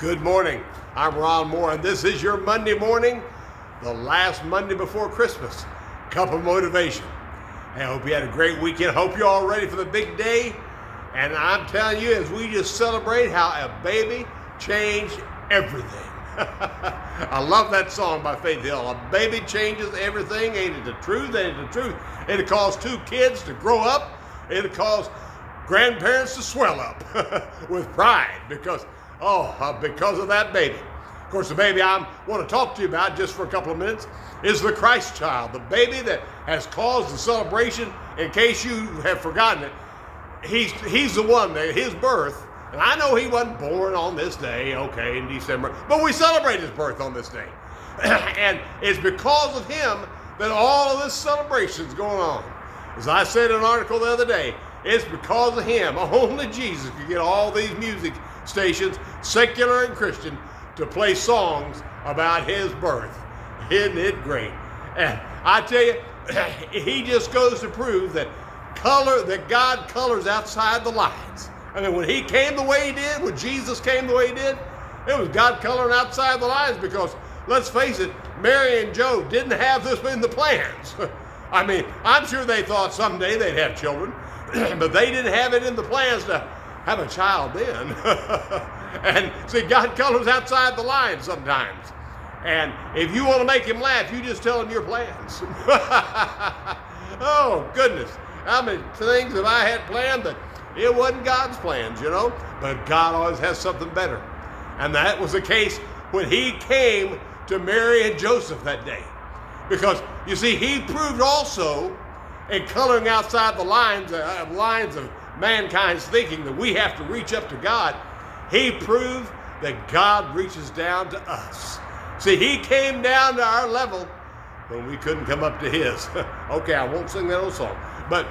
Good morning. I'm Ron Moore, and this is your Monday morning, the last Monday before Christmas. Cup of motivation. I hope you had a great weekend. Hope you're all ready for the big day. And I'm telling you, as we just celebrate how a baby changed everything. I love that song by Faith Hill. A baby changes everything. Ain't it the truth? Ain't it the truth? It'll cause two kids to grow up. It'll cause grandparents to swell up with pride because of that baby. Of course, the baby I want to talk to you about just for a couple of minutes is the Christ child, the baby that has caused the celebration. In case you have forgotten it, he's the one that his birth, and I know he wasn't born on this day, okay, in December, but we celebrate his birth on this day. And it's because of him that all of this celebration is going on. As I said in an article the other day, it's because of him. Only Jesus could get all these music stations, secular and Christian, to play songs about his birth. Isn't it great? And I tell you, he just goes to prove that God colors outside the lines. I mean, when he came the way he did, when Jesus came the way he did, it was God coloring outside the lines because, let's face it, Mary and Joe didn't have this in the plans. I mean, I'm sure they thought someday they'd have children, but they didn't have it in the plans to have a child then. And see, God colors outside the lines sometimes. And if you want to make him laugh, you just tell him your plans. Oh, goodness. How many things have I had planned that it wasn't God's plans, you know? But God always has something better. And that was the case when he came to Mary and Joseph that day. Because, you see, he proved also in coloring outside the lines of mankind's thinking that we have to reach up to God. He proved that God reaches down to us. See, he came down to our level when we couldn't come up to his. Okay, I won't sing that old song. But,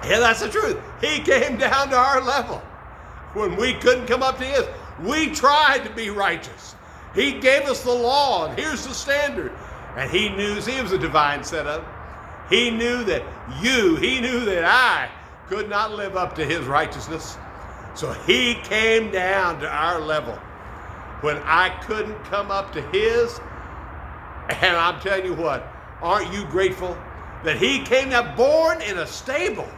yeah, that's the truth. He came down to our level when we couldn't come up to his. We tried to be righteous. He gave us the law, and here's the standard. And he knew he was a divine setup. He knew that I could not live up to his righteousness. So he came down to our level when I couldn't come up to his. And I'm telling you what, aren't you grateful that he came down, born in a stable?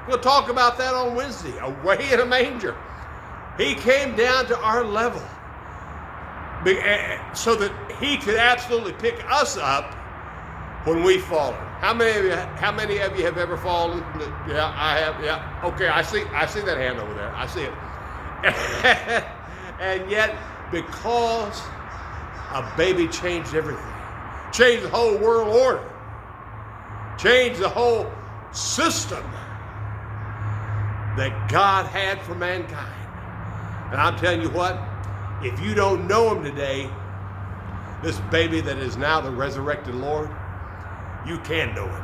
We'll talk about that on Wednesday, away in a manger. He came down to our level so that he could absolutely pick us up when we've fallen. How many of you have ever fallen? Yeah, I have. Yeah. Okay, I see that hand over there. I see it. And yet, because a baby changed everything, changed the whole world order, changed the whole system that God had for mankind. And I'm telling you what, if you don't know him today, this baby that is now the resurrected Lord, you can know him.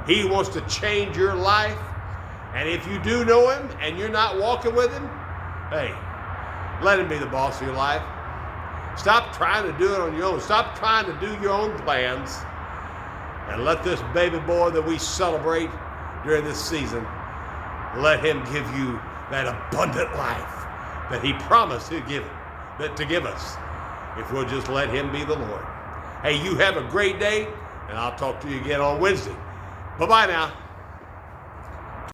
He wants to change your life. And if you do know him and you're not walking with him, hey, let him be the boss of your life. Stop trying to do it on your own. Stop trying to do your own plans. And let this baby boy that we celebrate during this season, let him give you that abundant life that he promised to give us if we'll just let him be the Lord. Hey, you have a great day, and I'll talk to you again on Wednesday. Bye-bye now.